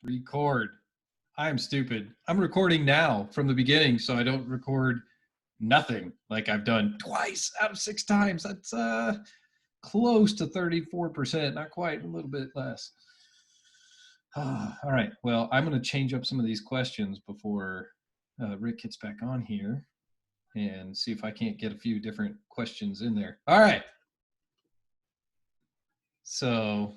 Record. I am stupid. I'm recording now from the beginning, so I don't record nothing like I've done twice out of 6 times. That's close to 34%, not quite, a little bit less. All right. Well, I'm going to change up some of these questions before Rick gets back on here and see if I can't get a few different questions in there. All right. So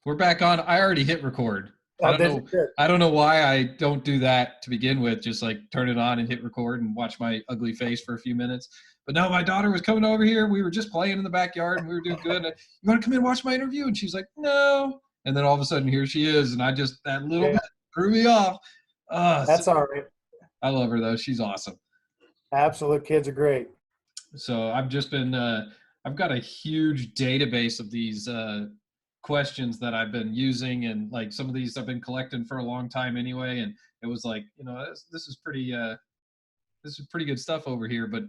we're back on. I already hit record. I don't know why I don't do that to begin with. Just like turn it on and hit record and watch my ugly face for a few minutes. But no, my daughter was coming over here. We were just playing in the backyard and we were doing good. And you want to come in and watch my interview? And she's like, no. And then all of a sudden here she is. And I just, that little bit threw me off. That's all right. I love her though. She's awesome. Absolute kids are great. So I've just been, I've got a huge database of these questions that I've been using, and like some of these I've been collecting for a long time anyway. And it was like, you know, this is pretty good stuff over here. But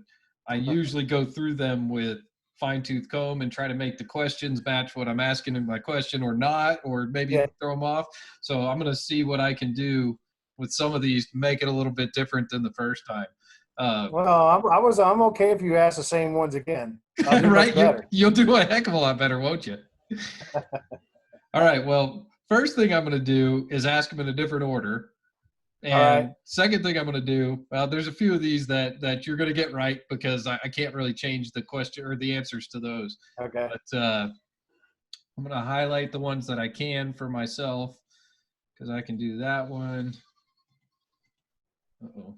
I usually go through them with fine-tooth comb and try to make the questions match what I'm asking in my question or not, or maybe throw them off. So I'm going to see what I can do with some of these to make it a little bit different than the first time. Well, I'm okay if you ask the same ones again. Right? You'll do a heck of a lot better, won't you? All right. Well, first thing I'm going to do is ask them in a different order. And second thing I'm going to do, well, there's a few of these that you're going to get right because I can't really change the question or the answers to those. Okay. But I'm going to highlight the ones that I can for myself because I can do that one. Uh-oh.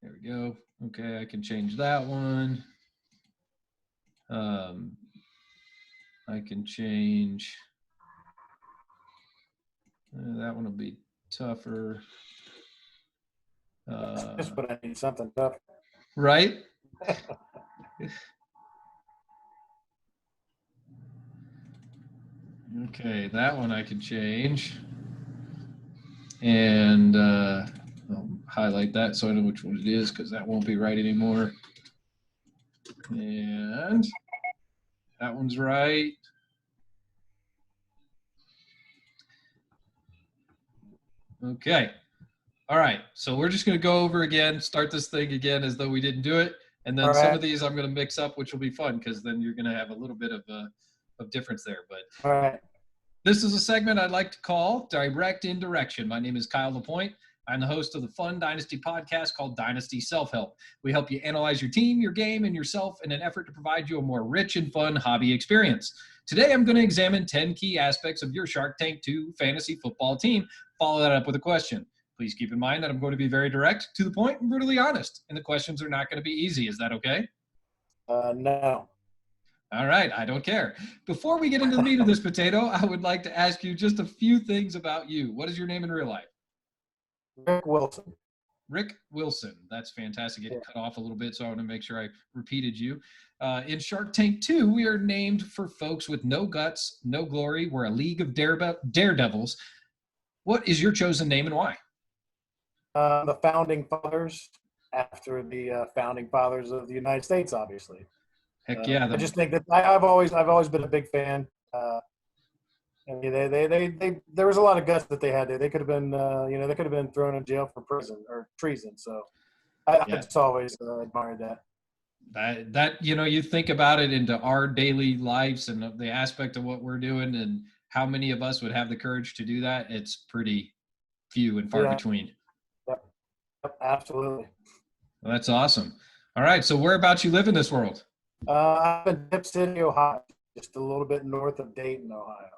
There we go. Okay, I can change that one. I can change. That one will be tougher. Just what I need, something tough. Right? Okay, that one I can change. And I'll highlight that so I know which one it is because that won't be right anymore. And that one's right. Okay. All right. So we're just going to go over again, start this thing again as though we didn't do it. And then some of these I'm going to mix up, which will be fun because then you're going to have a little bit of difference there. But all right. This is a segment I'd like to call Direct Indirection. My name is Kyle LaPointe. I'm the host of the fun Dynasty podcast called Dynasty Self-Help. We help you analyze your team, your game, and yourself in an effort to provide you a more rich and fun hobby experience. Today, I'm going to examine 10 key aspects of your Shark Tank 2 fantasy football team. Follow that up with a question. Please keep in mind that I'm going to be very direct, to the point, and brutally honest. And the questions are not going to be easy. Is that okay? No. All right, I don't care. Before we get into the meat of this potato, I would like to ask you just a few things about you. What is your name in real life? Rick Wilson. Rick Wilson. That's fantastic. It cut off a little bit, so I want to make sure I repeated you. In Shark Tank 2, we are named for folks with no guts, no glory. We're a league of daredevils. What is your chosen name and why? The Founding Fathers, after the Founding Fathers of the United States, obviously. Heck yeah! I just think that I've always been a big fan. I mean, there was a lot of guts that they had there. They could have been, they could have been thrown in jail for prison or treason. So I just always admired that. That you think about it into our daily lives and the aspect of what we're doing and how many of us would have the courage to do that. It's pretty few and far between. Yep, absolutely. Well, that's awesome. All right. So whereabouts you live in this world? I'm in Dip City, Ohio, just a little bit north of Dayton, Ohio.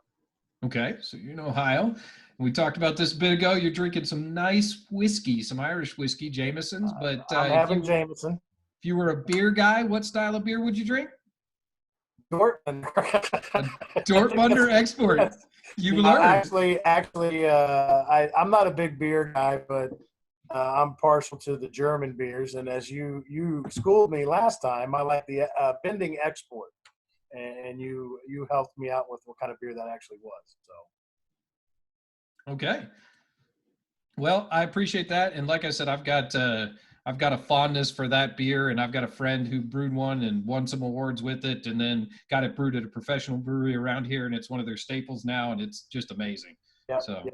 Okay, so you're in Ohio. We talked about this a bit ago. You're drinking some nice whiskey, some Irish whiskey, Jameson's. But I'm having Jameson. If you were a beer guy, what style of beer would you drink? Dortmund. Dortmunder export. You learned. Actually, I'm not a big beer guy, but I'm partial to the German beers. And as you schooled me last time, I like the Bending export. And you helped me out with what kind of beer that actually was. So. Okay. Well, I appreciate that. And like I said, I've got a fondness for that beer, and I've got a friend who brewed one and won some awards with it, and then got it brewed at a professional brewery around here, and it's one of their staples now, and it's just amazing. Yeah. So, yeah.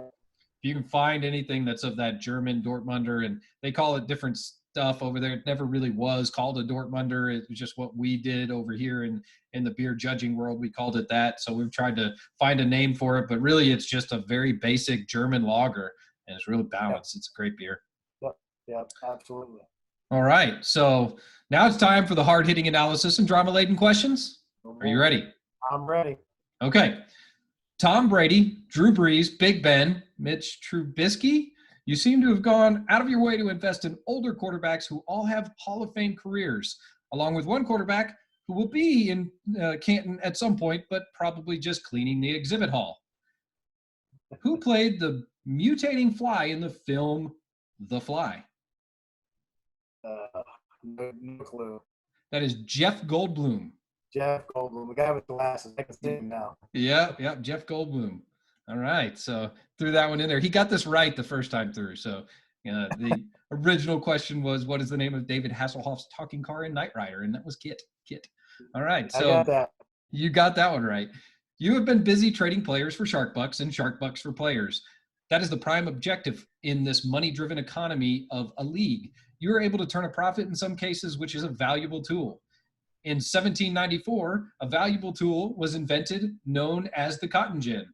if you can find anything that's of that German Dortmunder, and they call it different stuff over there. It never really was called a Dortmunder. It was just what we did over here in the beer judging world. We called it that. So we've tried to find a name for it, but really it's just a very basic German lager, and it's really balanced. It's a great beer. Yep, absolutely. All right. So now it's time for the hard-hitting analysis and drama-laden questions. Are you ready? I'm ready. Okay. Tom Brady, Drew Brees, Big Ben, Mitch Trubisky. You seem to have gone out of your way to invest in older quarterbacks who all have Hall of Fame careers, along with one quarterback who will be in Canton at some point, but probably just cleaning the exhibit hall. Who played the mutating fly in the film The Fly? No clue. That is Jeff Goldblum. Jeff Goldblum, the guy with the glasses. I can see him now. Yeah, Jeff Goldblum. All right, so threw that one in there. He got this right the first time through. So the original question was, what is the name of David Hasselhoff's talking car in Knight Rider? And that was Kit. All right, so I got that. You got that one right. You have been busy trading players for Shark Bucks and Shark Bucks for players. That is the prime objective in this money-driven economy of a league. You are able to turn a profit in some cases, which is a valuable tool. In 1794, a valuable tool was invented known as the cotton gin.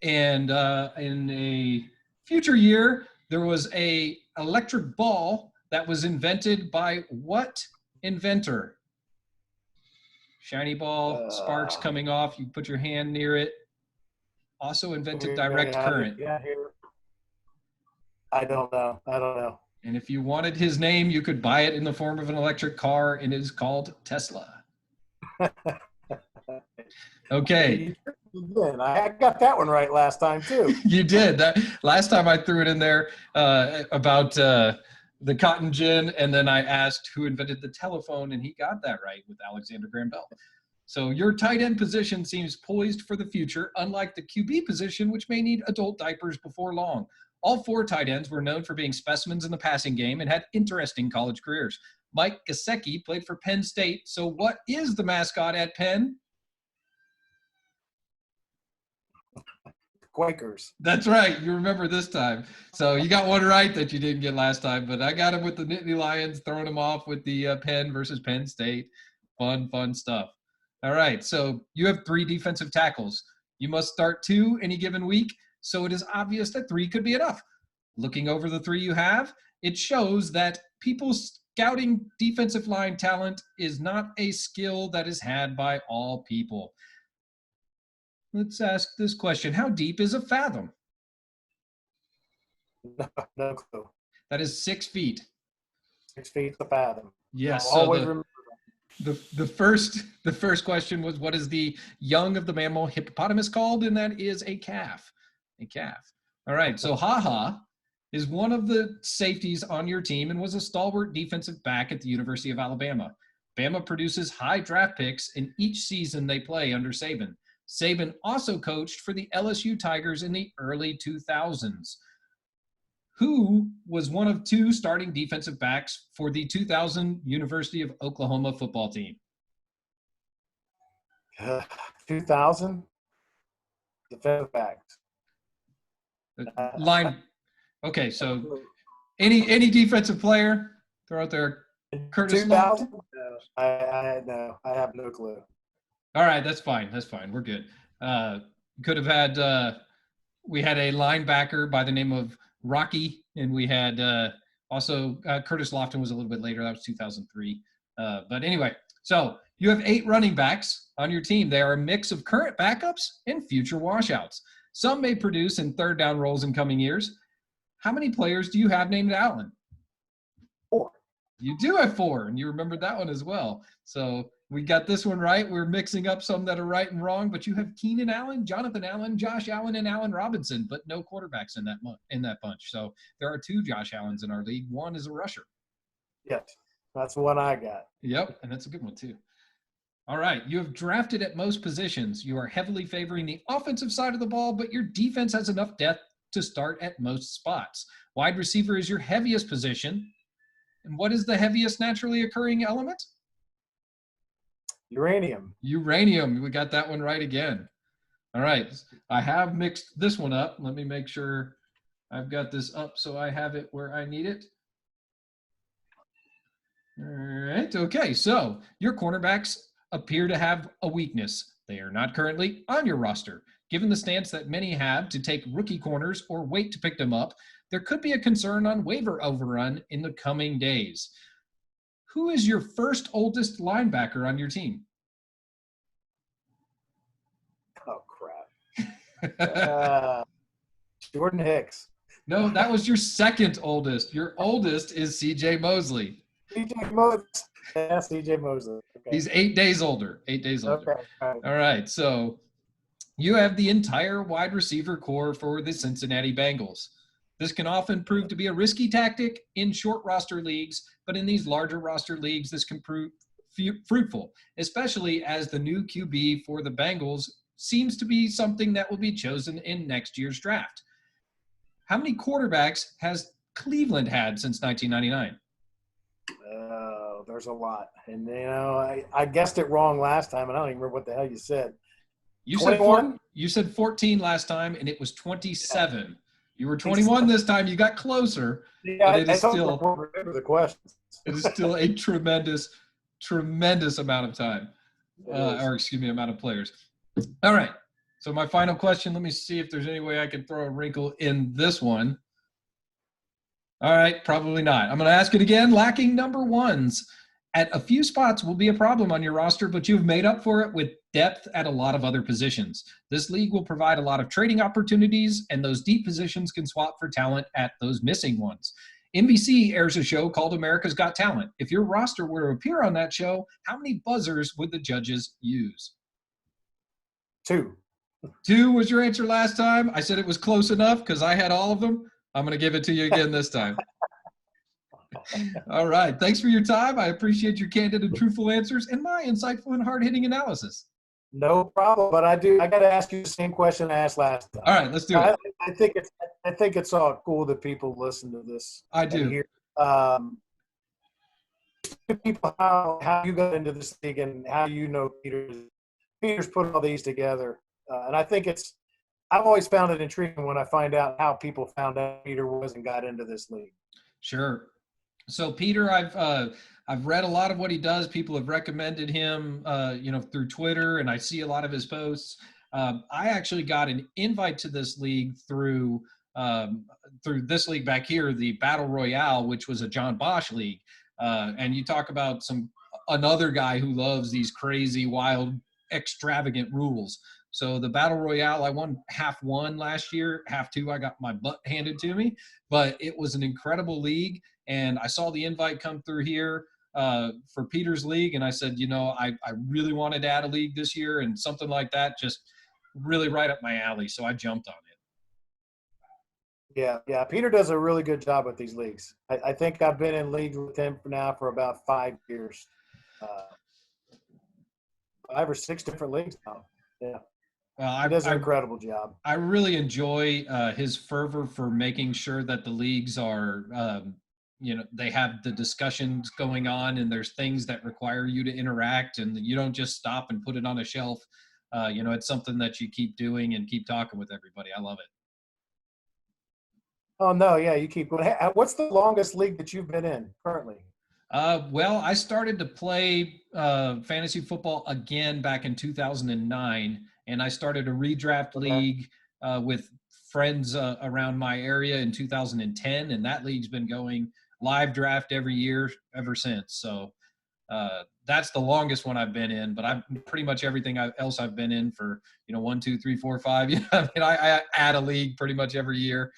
And in a future year, there was a electric ball that was invented by what inventor? Shiny ball, sparks coming off. You put your hand near it. Also invented direct current. Yeah, here. I don't know. And if you wanted his name, you could buy it in the form of an electric car, and it is called Tesla. Okay. I got that one right last time too. You did. That last time I threw it in there about the cotton gin, and then I asked who invented the telephone, and he got that right with Alexander Graham Bell. So your tight end position seems poised for the future, unlike the QB position, which may need adult diapers before long. All four tight ends were known for being specimens in the passing game and had interesting college careers. Mike Gesicki played for Penn State. So what is the mascot at Penn? Quakers. That's right. You remember this time. So you got one right that you didn't get last time, but I got him with the Nittany Lions, throwing him off with the Penn versus Penn State. Fun stuff. All right. So you have 3 defensive tackles. You must start 2 any given week. So it is obvious that 3 could be enough. Looking over the 3 you have, it shows that people scouting defensive line talent is not a skill that is had by all people. Let's ask this question. How deep is a fathom? No clue. That is 6 feet. 6 feet a fathom. Yes. I'll always remember the first question was, what is the young of the mammal hippopotamus called? And that is a calf. A calf. All right. So Haha is one of the safeties on your team and was a stalwart defensive back at the University of Alabama. Bama produces high draft picks in each season they play under Saban. Saban also coached for the LSU Tigers in the early 2000s. Who was one of 2 starting defensive backs for the 2000 University of Oklahoma football team? 2000 defensive backs. Line. Okay, so any defensive player throw out there. Curtis 2000? No, I have no clue. All right, that's fine. We're good. Could have had we had a linebacker by the name of Rocky, and we had also Curtis Lofton was a little bit later. That was 2003. But anyway, so you have 8 running backs on your team. They are a mix of current backups and future washouts. Some may produce in third down roles in coming years. How many players do you have named Allen? 4. You do have 4, and you remembered that one as well. So we got this one right. We're mixing up some that are right and wrong, but you have Keenan Allen, Jonathan Allen, Josh Allen, and Allen Robinson, but no quarterbacks in that bunch. So there are 2 Josh Allens in our league. One is a rusher. Yes, that's the one I got. Yep, and that's a good one too. All right, you have drafted at most positions. You are heavily favoring the offensive side of the ball, but your defense has enough depth to start at most spots. Wide receiver is your heaviest position. And what is the heaviest naturally occurring element? Uranium. Uranium. We got that one right again. All right. I have mixed this one up. Let me make sure I've got this up so I have it where I need it. All right. Okay. So your cornerbacks appear to have a weakness. They are not currently on your roster. Given the stance that many have to take rookie corners or wait to pick them up, there could be a concern on waiver overrun in the coming days. Who is your first oldest linebacker on your team? Oh, crap. Jordan Hicks. No, that was your second oldest. Your oldest is CJ Mosley. CJ Mosley. Yeah, CJ Mosley. Okay. He's 8 days older. 8 days older. Okay. All right. So you have the entire wide receiver core for the Cincinnati Bengals. This can often prove to be a risky tactic in short roster leagues, but in these larger roster leagues, this can prove fruitful, especially as the new QB for the Bengals seems to be something that will be chosen in next year's draft. How many quarterbacks has Cleveland had since 1999? There's a lot. And, I guessed it wrong last time, and I don't even remember what the hell you said. You 21? said 14 last time, and it was 27. Yeah. You were 21 this time. You got closer. Yeah, but it is still remember the questions. It is still a tremendous amount of time, amount of players. All right. So my final question. Let me see if there's any way I can throw a wrinkle in this one. All right, probably not. I'm going to ask it again. Lacking number ones at a few spots will be a problem on your roster, but you've made up for it with depth at a lot of other positions. This league will provide a lot of trading opportunities, and those deep positions can swap for talent at those missing ones. NBC airs a show called America's Got Talent. If your roster were to appear on that show, how many buzzers would the judges use? 2. 2 was your answer last time. I said it was close enough because I had all of them. I'm going to give it to you again this time. All right. Thanks for your time. I appreciate your candid and truthful answers and my insightful and hard-hitting analysis. No problem. But I got to ask you the same question I asked last time. All right, let's do it. I think it's all cool that people listen to this. I do. Hear, people, how you got into this league and how Peter's put all these together. And I think I've always found it intriguing when I find out how people found out Peter was and got into this league. Sure. So Peter, I've read a lot of what he does. People have recommended him, through Twitter, and I see a lot of his posts. I actually got an invite to this league through this league back here, the Battle Royale, which was a John Bosch league. And you talk about another guy who loves these crazy, wild, extravagant rules. So the Battle Royale, I won half one last year. Half two, I got my butt handed to me. But it was an incredible league. And I saw the invite come through here for Peter's league. And I said, I really wanted to add a league this year. And something like that just really right up my alley. So I jumped on it. Yeah. Peter does a really good job with these leagues. I think I've been in leagues with him for about 5 years. 5 or 6 different leagues now. Yeah. He does an incredible job. I really enjoy his fervor for making sure that the leagues are, they have the discussions going on and there's things that require you to interact and you don't just stop and put it on a shelf. It's something that you keep doing and keep talking with everybody. I love it. Oh, no, yeah, you keep going. What's the longest league that you've been in currently? Well, I started to play fantasy football again back in 2009, and I started a redraft league with friends around my area in 2010, and that league's been going live draft every year ever since. So that's the longest one I've been in, but I'm pretty much everything else I've been in for, 1, 2, 3, 4, 5. I add a league pretty much every year.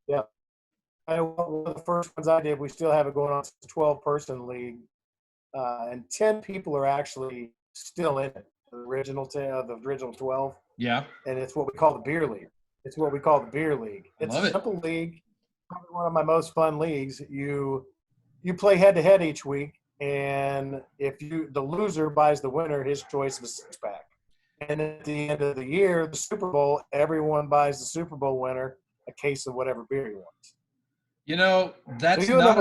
Yeah. One of the first ones I did, we still have it going on. It's a 12-person league, and 10 people are actually still in it. The original 12. Yeah. And it's what we call the beer league. It's a simple league. Probably one of my most fun leagues. You play head-to-head each week, and the loser buys the winner his choice of a six-pack. And at the end of the year, the Super Bowl, everyone buys the Super Bowl winner a case of whatever beer he wants. That's not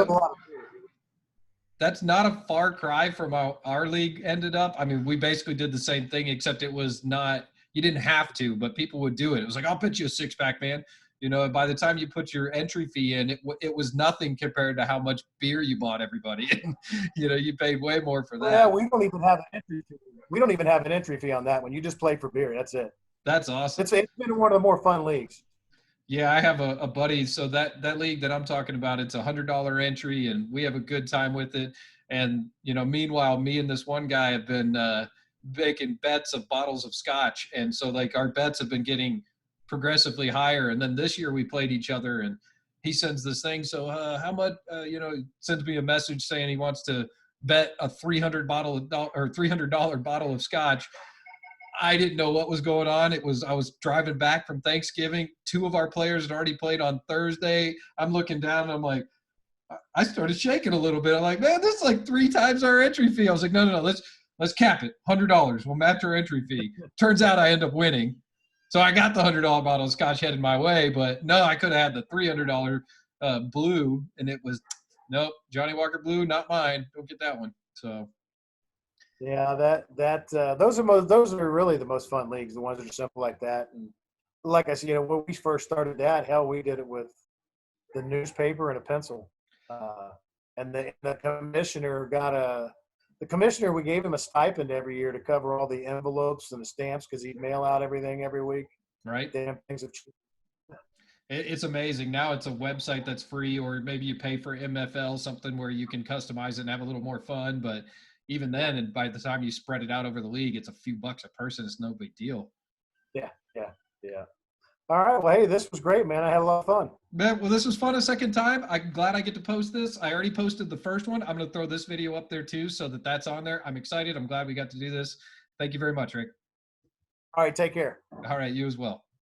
that's not a far cry from how our league ended up. I mean, we basically did the same thing, except it was not, you didn't have to, but people would do it. It was like, I'll pitch you a six pack, man. You know, by the time you put your entry fee in, it was nothing compared to how much beer you bought everybody. You know, you paid way more for Well, that. we don't even have an entry fee. We don't even have an entry fee on that one. You just play for beer. That's it. That's awesome. It's been one of the more fun leagues. Yeah, I have a buddy. So that league that I'm talking about, it's $100 entry, and we have a good time with it. And you know, meanwhile, me and this one guy have been making bets of bottles of scotch, and so like our bets have been getting progressively higher. And then this year we played each other, and he sends this thing. So how much? You know, sends me a message saying he wants to bet a $300 bottle of scotch. I didn't know what was going on. I was driving back from Thanksgiving. Two of our players had already played on Thursday. I'm looking down and I'm like, I started shaking a little bit. I'm like, man, this is like 3 times our entry fee. I was like, no, let's cap it. $100. We'll match our entry fee. Turns out I end up winning. So I got the $100 bottle of scotch headed my way, but no, I could have had the $300 blue, and it was, nope, Johnny Walker Blue, not mine. Don't get that one. So Yeah, those are really the most fun leagues, the ones that are simple like that. And like I said, you know, when we first started that, hell, we did it with the newspaper and a pencil. Uh, and the commissioner the commissioner, we gave him a stipend every year to cover all the envelopes and the stamps because he'd mail out everything every week. right. Damn things have changed. It's amazing. Now it's a website that's free, or maybe you pay for MFL, something where you can customize it and have a little more fun. But even then, and by the time you spread it out over the league, it's a few bucks a person. It's no big deal. Yeah, yeah, yeah. All right. Well, hey, this was great, man. I had a lot of fun. Man, well, this was fun a second time. I'm glad I get to post this. I already posted the first one. I'm going to throw this video up there too, so that's on there. I'm excited. I'm glad we got to do this. Thank you very much, Rick. All right. Take care. All right, you as well.